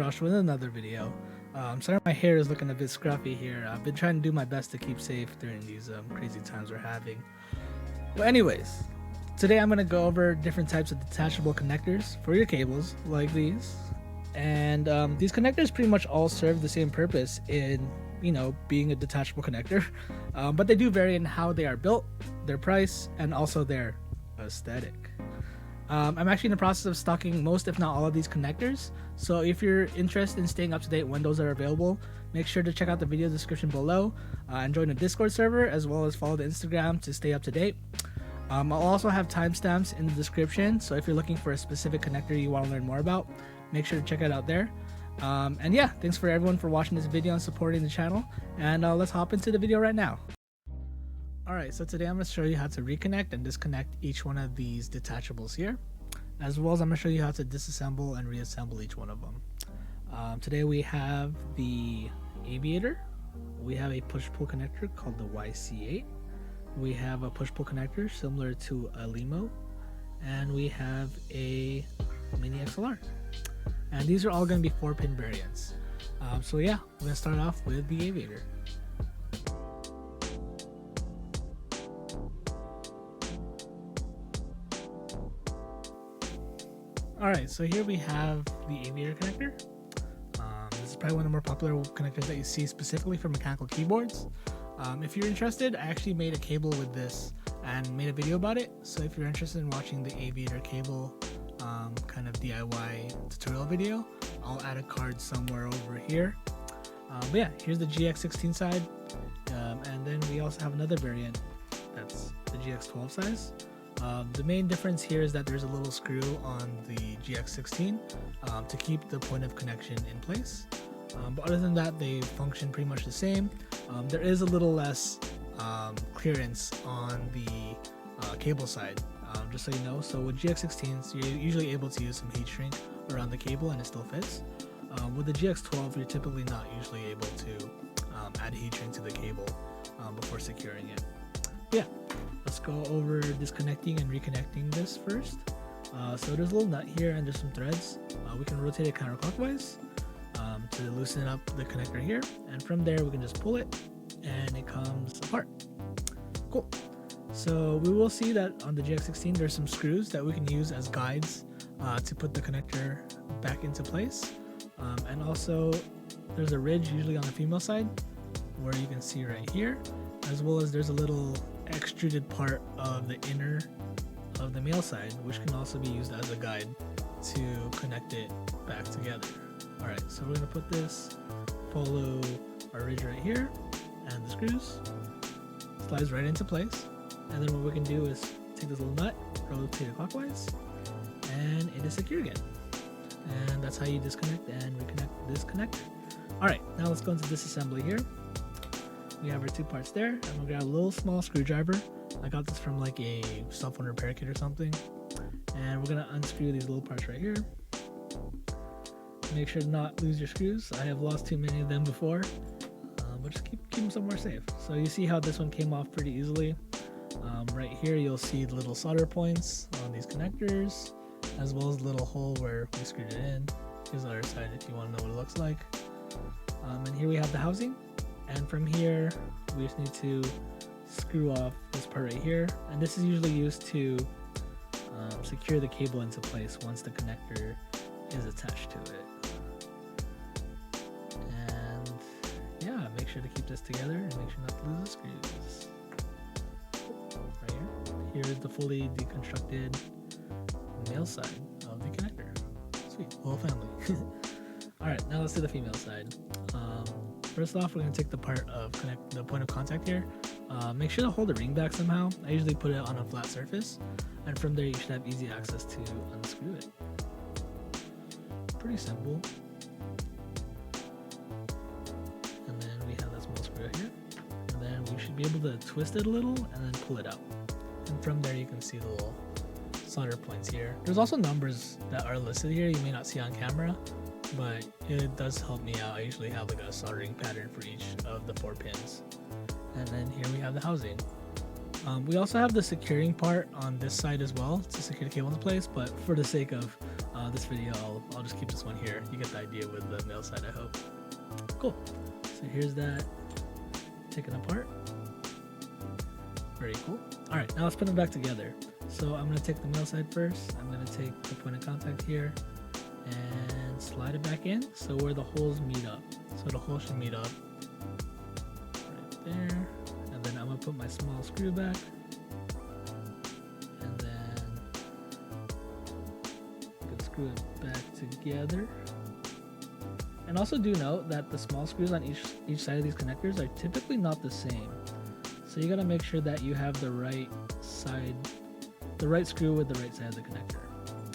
Josh with another video. Sorry my hair is looking a bit scruffy here. I've been trying to do my best to keep safe during these crazy times we're having. But anyways, today I'm going to go over different types of detachable connectors for your cables like these. And these connectors pretty much all serve the same purpose in, being a detachable connector. But they do vary in how they are built, their price, and also their aesthetic. I'm actually in the process of stocking most, if not all, of these connectors. So if you're interested in staying up to date when those are available, make sure to check out the video description below and join the Discord server, as well as follow the Instagram to stay up to date. I'll also have timestamps in the description, so if you're looking for a specific connector you want to learn more about, make sure to check it out there. And yeah, thanks for everyone for watching this video and supporting the channel, and let's hop into the video right now. Alright, so today I'm going to show you how to reconnect and disconnect each one of these detachables here, as well as I'm going to show you how to disassemble and reassemble each one of them. Today we have the Aviator, we have a push-pull connector called the YC8, we have a push-pull connector similar to a LEMO, and we have a Mini-XLR. And these are all going to be 4-pin variants. So yeah, we're going to start off with the Aviator. Alright, so here we have the Aviator connector. This is probably one of the more popular connectors that you see specifically for mechanical keyboards. If you're interested, I actually made a cable with this and made a video about it. So if you're interested in watching the Aviator cable kind of DIY tutorial video, I'll add a card somewhere over here. But yeah, here's the GX16 side. And then we also have another variant that's the GX12 size. The main difference here is that there's a little screw on the GX16 to keep the point of connection in place. But other than that, they function pretty much the same. There is a little less clearance on the cable side, just so you know. So with GX16s, you're usually able to use some heat shrink around the cable and it still fits. With the GX12, you're typically not usually able to add heat shrink to the cable before securing it. Yeah. Let's go over disconnecting and reconnecting this first. So there's a little nut here and there's some threads. We can rotate it counterclockwise to loosen up the connector here, and from there we can just pull it and it comes apart. Cool. So we will see that on the GX16 there's some screws that we can use as guides to put the connector back into place. And also there's a ridge usually on the female side where you can see right here, as well as there's a little extruded part of the inner of the male side, which can also be used as a guide to connect it back together. Alright, so we're going to put this, follow our ridge right here, and the screws slides right into place. And then what we can do is take this little nut, rotate it clockwise, and it is secure again. And that's how you disconnect and reconnect this connector. Alright, now let's go into disassembly here. We have our two parts there, and we'll grab a little small screwdriver. I got this from like a cell phone repair kit or something. And we're gonna unscrew these little parts right here. Make sure to not lose your screws. I have lost too many of them before, but just keep them somewhere safe. So you see how this one came off pretty easily. Right here you'll see the little solder points on these connectors, as well as the little hole where we screwed it in. Here's the other side if you want to know what it looks like. And here we have the housing. And from here, we just need to screw off this part right here. And this is usually used to secure the cable into place once the connector is attached to it. And yeah, make sure to keep this together and make sure not to lose the screws. Right here. Here's the fully deconstructed male side of the connector. Sweet, whole family. Alright, now let's do the female side. First off, we're going to take the part of the point of contact here. Make sure to hold the ring back somehow. I usually put it on a flat surface, and from there you should have easy access to unscrew it. Pretty simple. And then we have that small screw here. And then we should be able to twist it a little and then pull it out. And from there you can see the little solder points here. There's also numbers that are listed here you may not see on camera, but it does help me out. I usually have like a soldering pattern for each of the 4 pins. And then here we have the housing. We also have the securing part on this side as well to secure the cable into place, but for the sake of this video, I'll just keep this one here. You get the idea with the male side, I hope. Cool. So here's that taken apart. Very cool. All right, now let's put them back together. So I'm gonna take the male side first. I'm gonna take the point of contact here and slide it back in so where the holes meet up. So the hole should meet up right there. And then I'm gonna put my small screw back. And then I can screw it back together. And also do note that the small screws on each side of these connectors are typically not the same. So you gotta make sure that you have the right side, the right screw with the right side of the connector.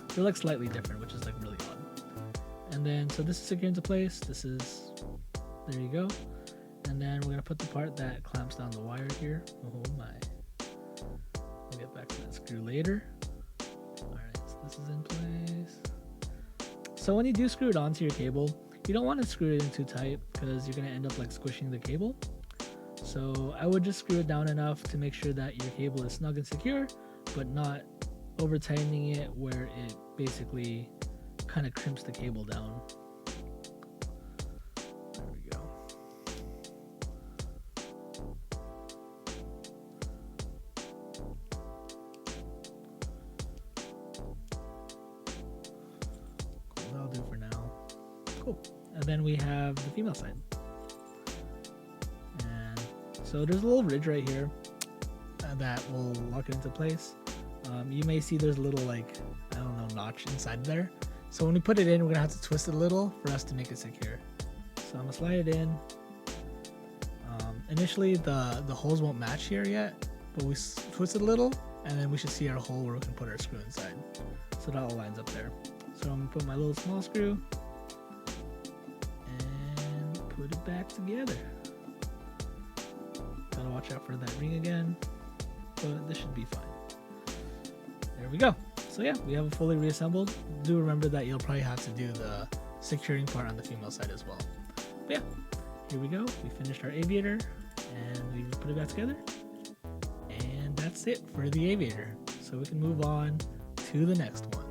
They're like slightly different, which is like really odd. And then, so this is secured into place. This is, there you go. And then we're gonna put the part that clamps down the wire here. Oh my. We'll get back to that screw later. All right, so this is in place. So when you do screw it onto your cable, you don't want to screw it in too tight because you're gonna end up like squishing the cable. So I would just screw it down enough to make sure that your cable is snug and secure, but not over tightening it where it basically kind of crimps the cable down. There we go. Cool, that'll do for now. Cool. And then we have the female side. So there's a little ridge right here that will lock it into place. You may see there's a little like, I don't know, notch inside there. So when we put it in, we're gonna have to twist it a little for us to make it secure. So I'm gonna slide it in. Initially the holes won't match here yet, but we twist it a little and then we should see our hole where we can put our screw inside. So that all lines up there. So I'm gonna put my little small screw and put it back together. Gotta watch out for that ring again, but this should be fine. There we go. So yeah, we have it fully reassembled. Do remember that you'll probably have to do the securing part on the female side as well. But yeah, here we go. We finished our Aviator and we put it back together. And that's it for the Aviator. So we can move on to the next one.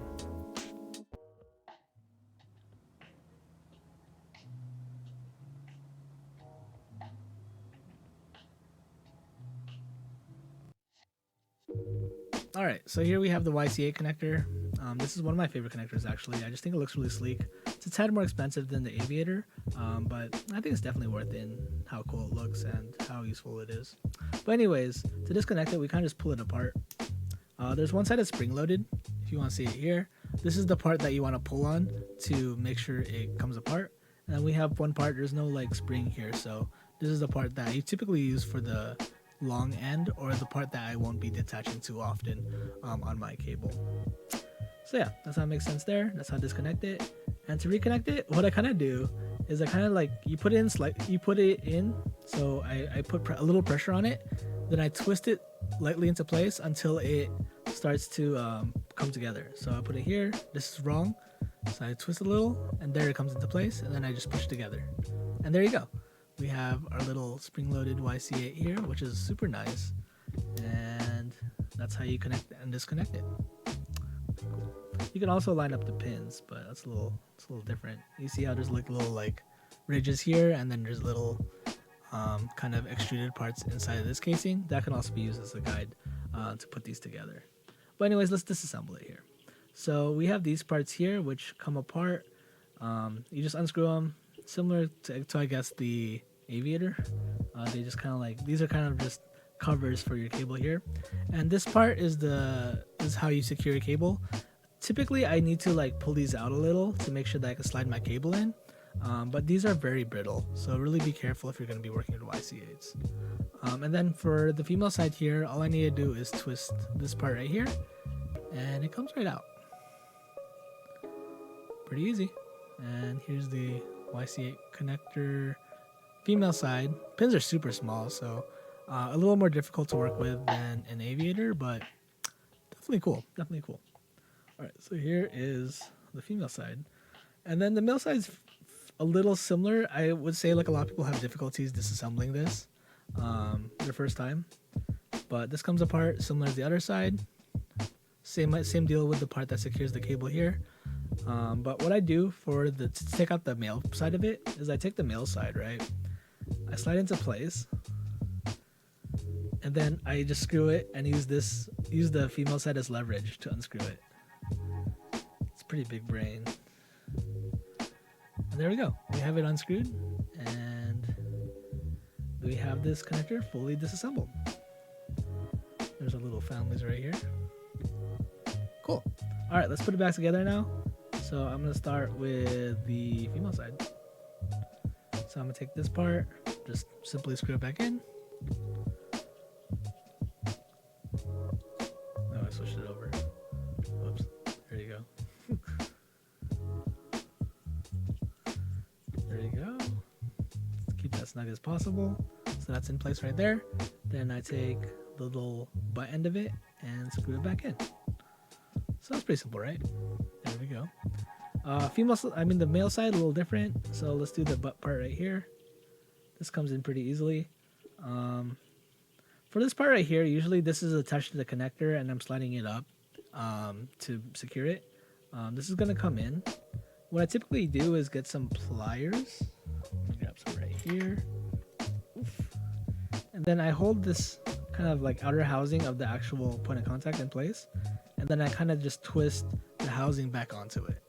Alright, so here we have the YC8 connector. This is one of my favorite connectors actually. I just think it looks really sleek. It's a tad more expensive than the Aviator, but I think it's definitely worth it in how cool it looks and how useful it is. But anyways, to disconnect it, we kind of just pull it apart. There's one side that's spring loaded, if you want to see it here. This is the part that you want to pull on to make sure it comes apart. And then we have one part, there's no like spring here, so this is the part that you typically use for the long end or the part that I won't be detaching too often on my cable. So yeah, that's how it makes sense there. That's how to disconnect it. And to reconnect it, what I kind of do is I kind of like, you put it in, so I put a little pressure on it, then I twist it lightly into place until it starts to come together. So I put it here, this is wrong, so I twist a little and there it comes into place, and then I just push it together. And there you go. We have our little spring-loaded YC8 here, which is super nice, and that's how you connect and disconnect it. Cool. You can also line up the pins, but it's a little different. You see how there's like little like ridges here, and then there's little kind of extruded parts inside of this casing that can also be used as a guide to put these together. But anyways, let's disassemble it here. So we have these parts here which come apart. You just unscrew them. Similar to I guess the Aviator. They just kind of like, these are kind of just covers for your cable here, and this part is how you secure your cable. Typically I need to like pull these out a little to make sure that I can slide my cable in, but these are very brittle, so really be careful if you're going to be working with YC8s. And then for the female side here, all I need to do is twist this part right here and it comes right out. Pretty easy. And here's the YC8 connector female side. Pins are super small, so a little more difficult to work with than an Aviator, but definitely cool. All right, so here is the female side, and then the male side's a little similar. I would say like a lot of people have difficulties disassembling this their first time, but this comes apart similar to the other side. Same deal with the part that secures the cable here. But what I do for to take out the male side of it is I take the male side, right? I slide into place, and then I just screw it and use the female side as leverage to unscrew it. It's pretty big brain. And there we go. We have it unscrewed, and we have this connector fully disassembled. There's our little families right here. Cool. All right, let's put it back together now. So I'm gonna start with the female side. So I'm gonna take this part, just simply screw it back in. No, I switched it over. Whoops. There you go. There you go. Let's keep that snug as possible. So that's in place right there. Then I take the little butt end of it and screw it back in. So that's pretty simple, right? There we go. The male side a little different. So let's do the butt part right here. This comes in pretty easily. For this part right here, usually this is attached to the connector and I'm sliding it up to secure it. This is gonna come in. What I typically do is get some pliers. Let me grab some right here. Oof. And then I hold this kind of like outer housing of the actual point of contact in place. And then I kind of just twist the housing back onto it.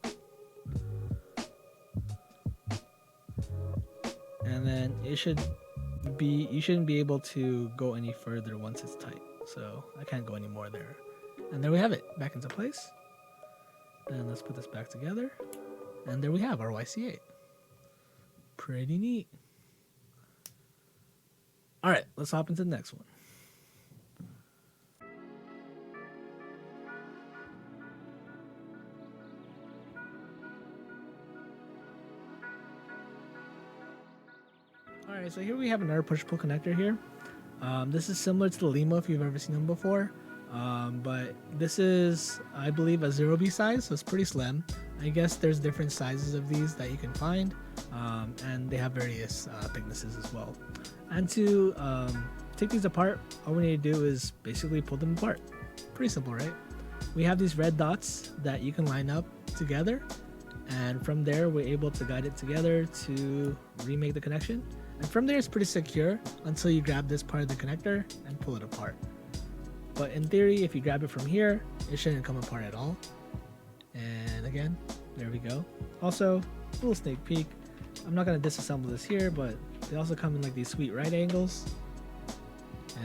And then you shouldn't be able to go any further once it's tight. So I can't go any more there. And there we have it, back into place. And let's put this back together. And there we have our YC8. Pretty neat. All right, let's hop into the next one. Alright, so here we have another push-pull connector here. This is similar to the LEMO if you've ever seen them before. But this is, I believe, a 0B size, so it's pretty slim. I guess there's different sizes of these that you can find, and they have various thicknesses as well. And to take these apart, all we need to do is basically pull them apart. Pretty simple, right? We have these red dots that you can line up together, and from there we're able to guide it together to remake the connection. And from there it's pretty secure until you grab this part of the connector and pull it apart. But in theory, if you grab it from here, it shouldn't come apart at all. And again, there we go. Also, a little sneak peek. I'm not going to disassemble this here, but they also come in like these sweet right angles.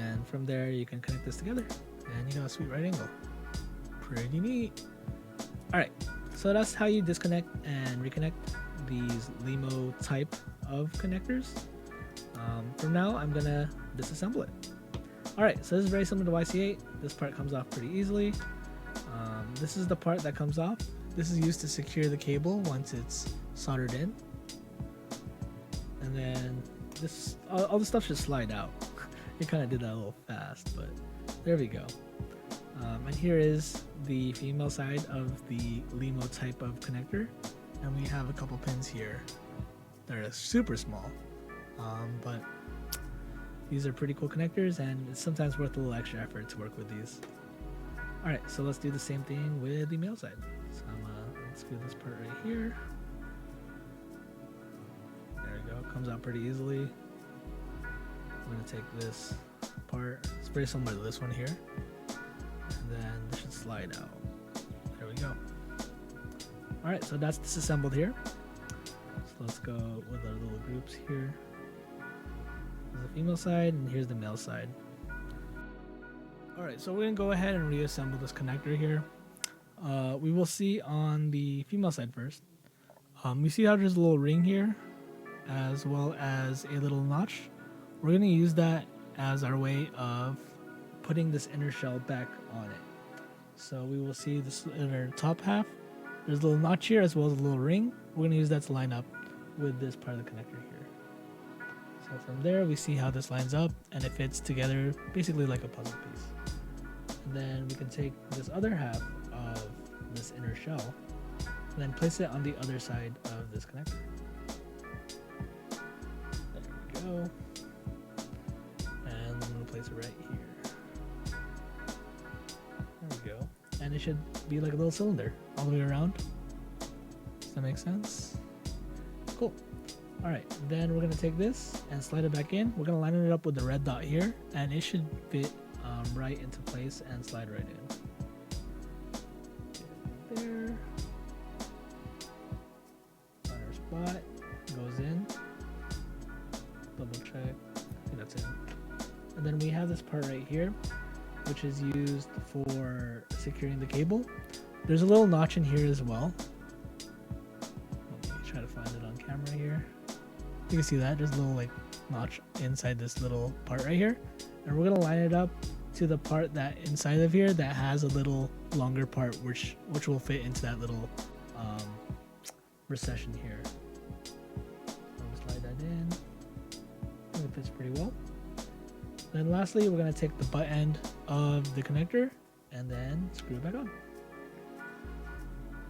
And from there you can connect this together and you got a sweet right angle. Pretty neat. Alright, so that's how you disconnect and reconnect these LEMO type of connectors. For now, I'm gonna disassemble it. Alright, so this is very similar to YC8. This part comes off pretty easily. This is the part that comes off. This is used to secure the cable once it's soldered in. And then this, all the stuff should slide out. It kind of did that a little fast, but there we go. And here is the female side of the LEMO type of connector. And we have a couple pins here. They're super small, but these are pretty cool connectors, and it's sometimes worth a little extra effort to work with these. Alright, so let's do the same thing with the male side. So I'm gonna screw this part right here. There we go, comes out pretty easily. I'm gonna take this part, it's very similar to this one here, and then this should slide out. There we go. Alright, so that's disassembled here. So let's go with our little groups here. There's the female side, and here's the male side. Alright, so we're going to go ahead and reassemble this connector here. We will see on the female side first. You see how there's a little ring here, as well as a little notch. We're going to use that as our way of putting this inner shell back on it. So we will see this inner top half. There's a little notch here as well as a little ring. We're going to use that to line up with this part of the connector here. So from there we see how this lines up and it fits together basically like a puzzle piece. And then we can take this other half of this inner shell and then place it on the other side of this connector. There we go. And I'm going to place it right here. There we go. And it should be like a little cylinder all the way around. that makes sense? Cool. All right, then we're gonna take this and slide it back in. We're gonna line it up with the red dot here, and it should fit right into place and slide right in. There. Find our spot, goes in. Double check. I think that's it. And then we have this part right here, which is used for securing the cable. There's a little notch in here as well. Let me try to find it on camera here. You can see that there's a little like notch inside this little part right here, and we're gonna line it up to the part that inside of here that has a little longer part, which will fit into that little recession here. Slide that in. I think it fits pretty well. Then lastly, we're gonna take the butt end of the connector and then screw it back on.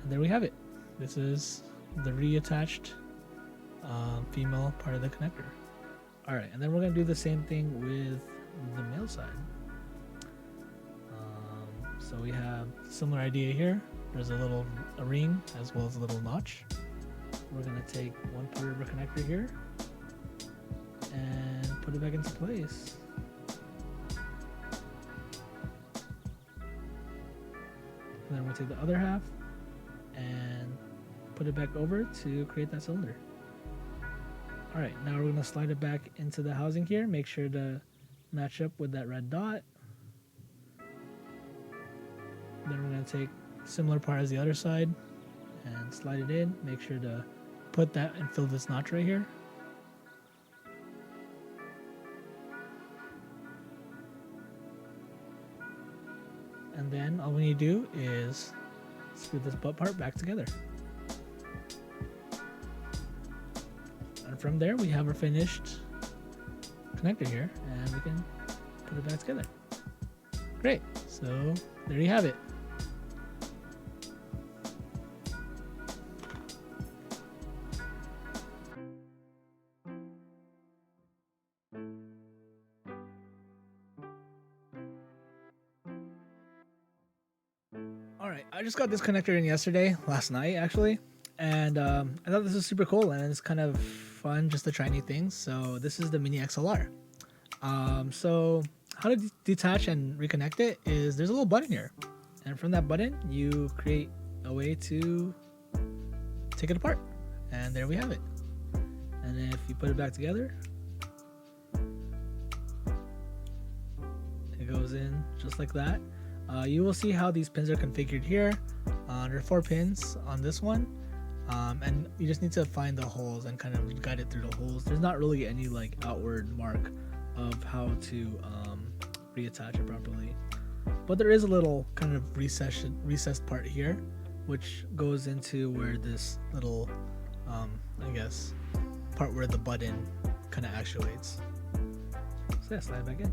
And there we have it. This is the reattached female part of the connector. All right, and then we're gonna do the same thing with the male side. So we have a similar idea here. There's a ring as well as a little notch. We're gonna take one part of our connector here and put it back into place. And then we'll take the other half and put it back over to create that cylinder. All right, now we're gonna slide it back into the housing here. Make sure to match up with that red dot. Then we're gonna take similar part as the other side and slide it in. Make sure to put that and fill this notch right here. And then all we need to do is screw this butt part back together. And from there we have our finished connector here, and we can put it back together. Great, so there you have it. Alright, I just got this connector in last night actually, and I thought this was super cool and it's kind of fun just to try new things. So this is the Mini-XLR. So how to detach and reconnect it is there's a little button here, and from that button you create a way to take it apart, and there we have it. And if you put it back together, it goes in just like that. You will see how these pins are configured here. There are 4 pins on this one, and you just need to find the holes and kind of guide it through the holes. There's not really any like outward mark of how to reattach it properly, but there is a little kind of recessed part here, which goes into where this little I guess part where the button kind of actuates. So yeah, slide it back in.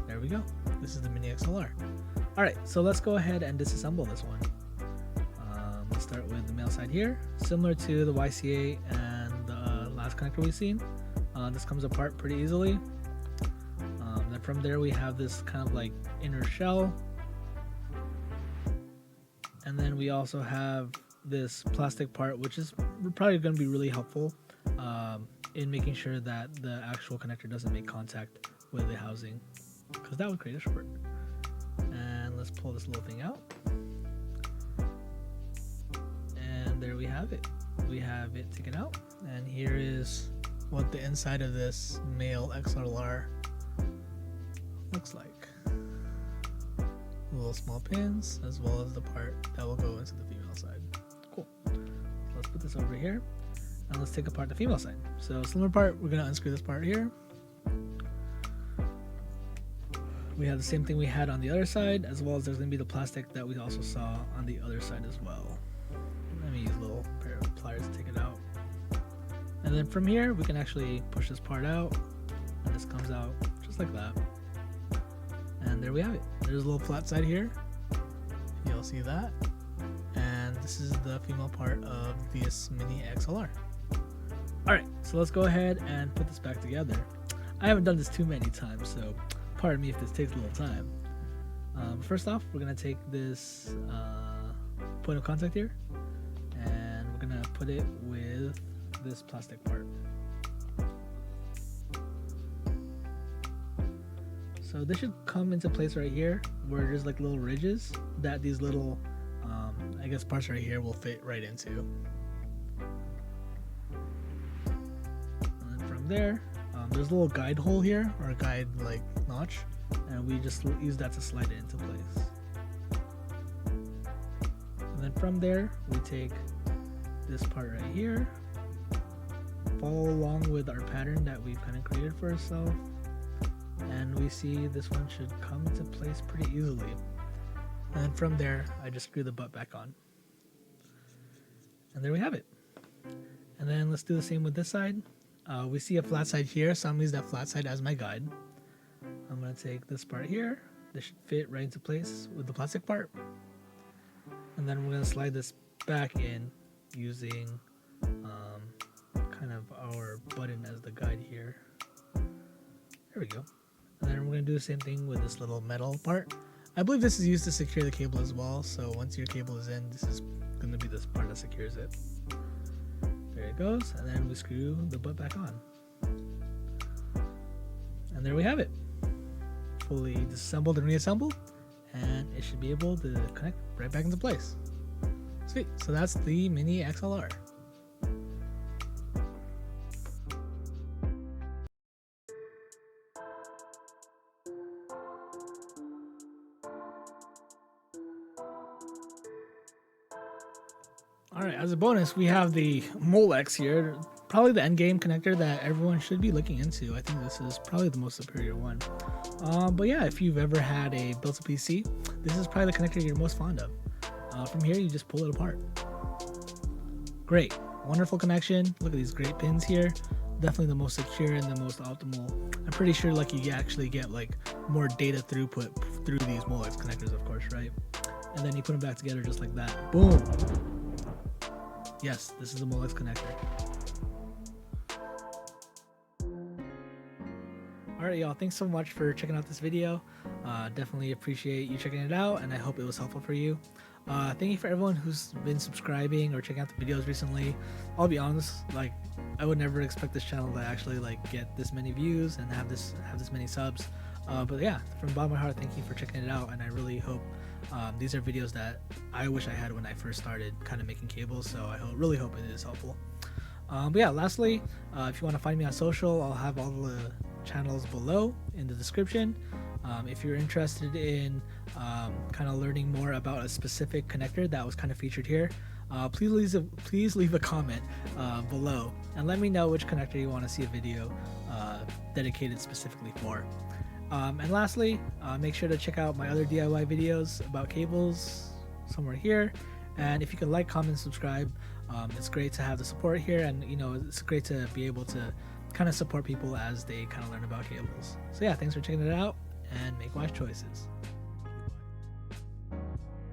There we go. This is the Mini-XLR. Alright, so let's go ahead and disassemble this one. Let's start with the male side here. Similar to the YC8 and the last connector we've seen, this comes apart pretty easily. Then from there we have this kind of like inner shell. And then we also have this plastic part, which is probably going to be really helpful in making sure that the actual connector doesn't make contact with the housing, because that would create a short. And let's pull this little thing out, and there we have it. We have it taken out, and here is what the inside of this male XLR looks like. Little small pins, as well as the part that will go into the female side. Cool. So let's put this over here, and let's take apart the female side. So similar part, we're gonna unscrew this part here. We have the same thing we had on the other side, as well as there's going to be the plastic that we also saw on the other side as well. Let me use a little pair of pliers to take it out. And then from here, we can actually push this part out, and this comes out just like that. And there we have it. There's a little flat side here. You'll see that. And this is the female part of this Mini-XLR. Alright, so let's go ahead and put this back together. I haven't done this too many times, so pardon me if this takes a little time. First off, we're going to take this point of contact here, and we're going to put put it with this plastic part. So this should come into place right here, where there's like little ridges that these little, I guess, parts right here will fit right into. And then from there, there's a little guide hole here, or a guide like notch, and we just use that to slide it into place. And then from there, we take this part right here, follow along with our pattern that we've kind of created for ourselves, and we see this one should come into place pretty easily. And from there, I just screw the butt back on. And there we have it. And then let's do the same with this side. We see a flat side here, so I'm gonna use that flat side as my guide. I'm gonna take this part here. This should fit right into place with the plastic part. And then we're gonna slide this back in using kind of our button as the guide here. There we go. And then we're going to do the same thing with this little metal part. I believe this is used to secure the cable as well, so once your cable is in, this is going to be this part that secures it. There it goes, and then we screw the butt back on. And there we have it. Fully disassembled and reassembled, and it should be able to connect right back into place. Sweet, so that's the Mini-XLR. Alright, as a bonus, we have the Molex here, probably the Endgame connector that everyone should be looking into. I think this is probably the most superior one. But yeah, if you've ever had a built-up PC, this is probably the connector you're most fond of. From here, you just pull it apart. Great, wonderful connection. Look at these great pins here. Definitely the most secure and the most optimal. I'm pretty sure like you actually get like more data throughput through these Molex connectors, of course, right? And then you put them back together just like that. Boom. Yes, this is the Molex connector. Alright y'all, thanks so much for checking out this video. Definitely appreciate you checking it out, and I hope it was helpful for you. Thank you for everyone who's been subscribing or checking out the videos recently. I'll be honest, like I would never expect this channel to actually like get this many views and have this many subs. But yeah, from the bottom of my heart, thank you for checking it out, and I really hope these are videos that I wish I had when I first started kind of making cables, so I really hope it is helpful. But yeah, lastly, if you want to find me on social, I'll have all the channels below in the description. If you're interested in kind of learning more about a specific connector that was kind of featured here, please leave a comment below and let me know which connector you want to see a video dedicated specifically for. And lastly, make sure to check out my other DIY videos about cables somewhere here. And if you can like, comment, subscribe, it's great to have the support here, and you know, it's great to be able to kind of support people as they kind of learn about cables. So yeah, thanks for checking it out, and make wise choices.